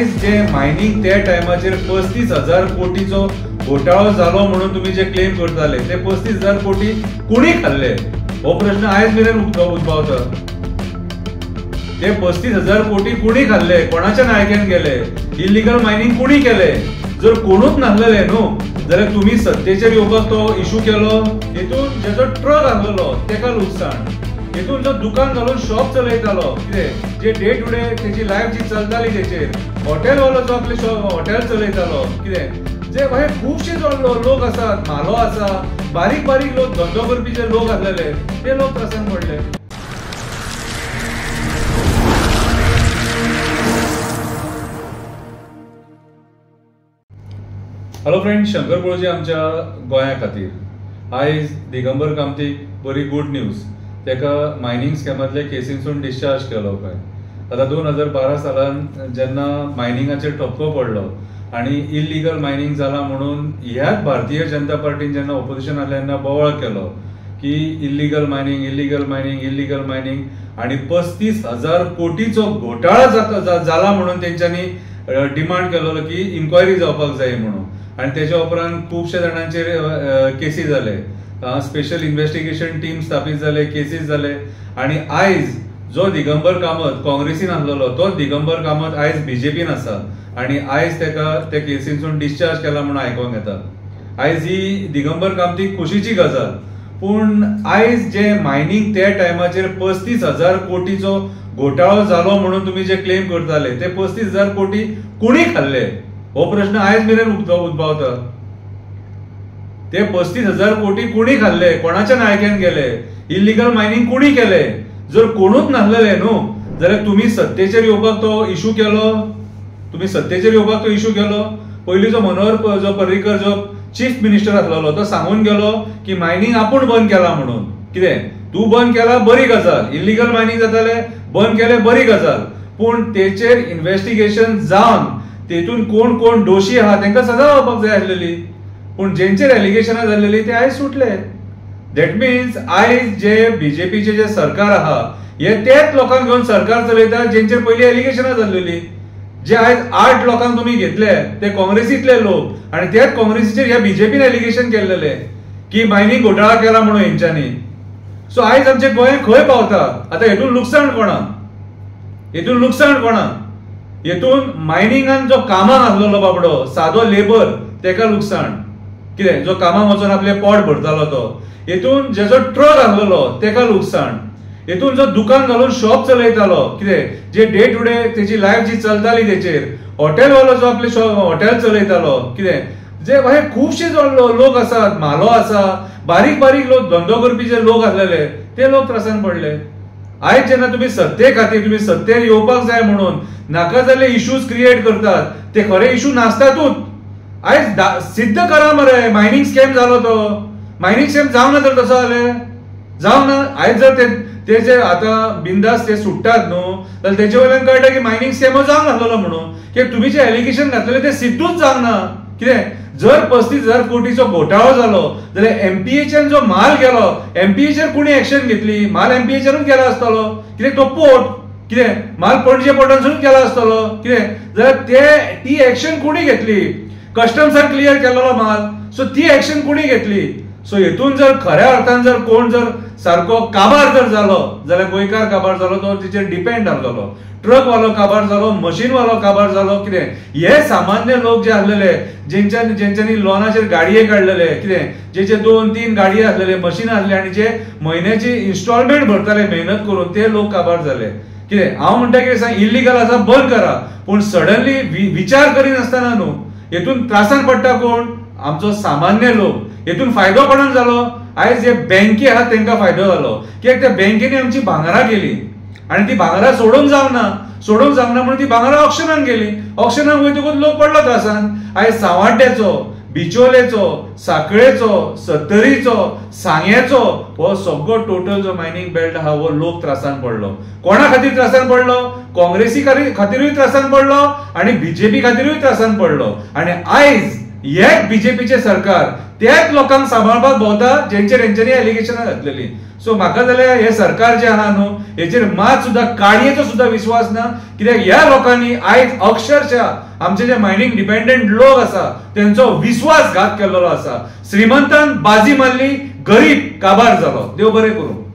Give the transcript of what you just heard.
आयज जे मायनिंग त्या टायमाचेर 35,000 कोटीचो घोटाळो जालो म्हणून तुम्ही जे क्लेम करताले ते 35,000 कोटी कुणी खाल्ले हो प्रश्न आयज मेरेन उद्भवता. ते 35,000 कोटी कुणी खाल्ले, कोणाच्या नायकेन गेले, इलिगल मायनिंग कुणी केले. जर कोणूच नासलेले न्हू जाल्यार तुम्ही सत्तेचेर येवपाक तो इशू केलो. हितून जेजो ट्रक आहलो तेका लुकसाण, हितून जो दुकान घालून शॉप चलयतालो कितें जे डे टू डे तेची लायफ जी चलताली तेचेर, हॉटेलवालो जो आपले हॉटेल चलयतालो कितें जे हे खुबशे जो लोक आसात, म्हालो आसा, बारीक बारीक लोक धंदो करपी जे लोक आसलेले ते लोक त्रासान पडले. हॅलो फ्रेंड, शंकर पळोवची आमच्या गोंया खातीर आयज दिगंबर कामतीक बरी गुड न्यूज. तेका मायनिंग स्कॅमांतल्या केसींसून डिस्चार्ज केलो पळय. आतां 2012 सालान जेन्ना मायनिंगाचेर ठपको पडलो आनी इलिगल मायनिंग जाला म्हणून ह्याच भारतीय जनता पार्टीन जेन्ना ऑपोजिशन आसलें तेन्ना बोवाळ केलो की illegal mining illegal mining illegal mining आनी 35,000 कोटीचो घोटाळा जाला म्हणून तेंच्यांनी डिमांड केलो की इन्क्वायरी जावपाक जाय म्हणून. आणि त्याच्या उपरांत खुबशे जाणांचेर केसी जाले, स्पेशल इन्व्हेस्टिगेशन टीम स्थापीत जाले, केसीस जाले. आणि आयज जो दिगंबर कामत काँग्रेसीन आसलेलो तो दिगंबर कामत आयज बीजेपीन आसा आणि आयज तेका त्या केसींसून डिस्चार्ज केला म्हणून आयकोंक येता. आयज ही दिगंबर कामतीक खोशीची गजाल. पूण आयज जे मायनिंग त्या टायमाचेर 35,000 कोटीचो घोटाळो जालो म्हणून तुम्ही जे क्लेम करताले ते 35,000 कोटी कुणी खाल्ले हो प्रश्न आयज मेरेन उद्भवता. ते 35,000 कोटी कुणी खाल्ले, कोणाच्या नायकेन गेले, इलिगल मायनिंग कुणी केले. जर कोणूच नासलेले न्हू जाल्यार तुम्ही सत्तेचेर येवपाक तो इशू केलो. पयलींचो मनोहर जो पर्रीकर जो चीफ मिनिस्टर आसलो तो सांगून गेलो की मायनिंग आपूण बंद केला म्हणून. कितें तू बंद केला बरी गजाल, इलिगल मायनिंग जाताले बंद केले बरी गजाल, पूण तेचेर इन्व्हेस्टिगेशन जावन तेतून कोण कोण दोशी आहात तांकां सजा जावपाक जाय आसलेली. पूण जेंचेर एलिगेशनां जाल्लेली ते आयज सुटले. दॅट मिन्स आयज जे बीजेपीचे जे सरकार आहा हे तेच लोकांक घेवन सरकार चलयता जेंचेर पयलीं एलिगेशनां जाल्लेली. जे आयज 8 लोकांक तुम्ही घेतले ते काँग्रेसीतले लोक आणि त्याच काँग्रेसीचेर ह्या बीजेपीन एलिगेशन केल्लेले की मायनिंग घोटाळा केला म्हणून हेंच्यांनी. सो आयज आमचे गोंय खंय पावता. आतां हेतून लुकसाण कोणा? हेतून मायनिंगान जो कामाक आसलेलो बाबडो सादो लेबर तेका लुकसाण. कितें जो कामाक वचून आपले पोट भरतालो तो. हेतून जेजो ट्रक आसलेलो तेका लुकसाण. हेतून जो दुकान घालून शॉप चलयतालो कितें जे डे टू डे तेची लायफ जी चलताली तेचेर, हॉटेलवालो जो आपले हॉटेल चलयतालो कितें जे हे खुबशे जो लोक आसात, म्हालो आसा, बारीक बारीक लोक धंदो करपी जे लोक आसलेले ते लोक त्रासान पडले. आयज जेन्ना तुम्ही सत्ते खातीर तुम्ही सत्तेर येवपाक जाय म्हणून नाका जाल्ले इश्यूज क्रिएट करतात ते खरे इश्यू नासतातूच. आयज सिद्ध करा मरे मायनिंग स्कॅम जालो तो. मायनिंग स्कॅम जावना तर तसो जालें जावना. आयज जर ते जे आता बिंदास ते सुट्टात न्हू जाल्यार तेचे वयल्यान कळटा की मायनिंग स्कॅम जावंक नासलो म्हणून. कित्याक तुम्ही जे एलिगेशन घातलेले ते सिद्धूच जावना. कितें जर 35,000 कोटीचो घोटाळो जालो जाल्यार एमपीएच्यान जो माल गेलो एमपीएचेर कुणी एक्शन घेतली? माल एमपीएच्यानूच गेला आसतलो. कितें तो पोर्ट कितें माल पणजे पोर्टानसून गेला आसतलो. कितें जाल्यार ती एक्शन कुणी घेतली? कस्टम्सान क्लियर केलेलो माल. सो ती एक्शन कुणी घेतली? सो हेतून जर खऱ्या अर्थान जर कोण जर सारको काबार जर जालो जाल्यार गोंयकार काबार जालो तो तेचेर डिपेंड आसलेलो. ट्रक वालो काबार जालो, मशीन वालो काबार जालो. कितें हे सामान्य लोक जे आसलेले जेंच्यांनी लोनाचेर गाडये काडलेले, कितें जेचे 2-3 गाडये आसलेले, मशीन आसले आणि जे म्हयन्याची इन्स्टॉलमेंट भरताले मेहनत करून ते लोक काबार जाले. कितें हांव म्हणटा की सांग इलिगल आसा बंद करा, पूण सडनली विचार करिनासतना न्हू. हेतून त्रासान पडटा कोण? आमचो सामान्य लोक. हेतून फायदो कोणाक जालो? आयज जे बँकी आहात तांकां फायदो जालो. कित्याक त्या बँकेनी आमची भांगरां केली आणि ती भांगरां सोडूंक जावना म्हणून ती भांगरां ऑक्शनाक गेली. ऑक्शनाक वयतकूच लोक पडलो त्रासान. आयज सांवाड्ड्याचो, बिचोलेचो, सांकळेचो, सत्तरीचो, सांग्याचो हो सगळो टोटल जो मायनिंग बेल्ट आहा हो लोक त्रासान पडलो. कोणा खातीर त्रासान पडलो? काँग्रेसी खातीरूय त्रासान पडलो आणि बीजेपी खातीरूय त्रासान पडलो. आणि आयज हे बीजेपीचे सरकार त्याच लोकांक सांबाळपाक भोंवता जेंचेर हेंच्यांनी एलिगेशनां घातलेली. सो म्हाका जाल्यार हे सरकार जे आहा न्हू हेचेर मात सुद्धा काडयेचो सुद्धा विश्वास ना, कित्याक ह्या लोकांनी आयज अक्षरशः आमचे जे मायनिंग डिपेंडंट लोक आसा त्यांचो विश्वासघात केल्लो आसा. श्रीमंतान बाजी मारली, गरीब काबार जालो. देव बरें करूं.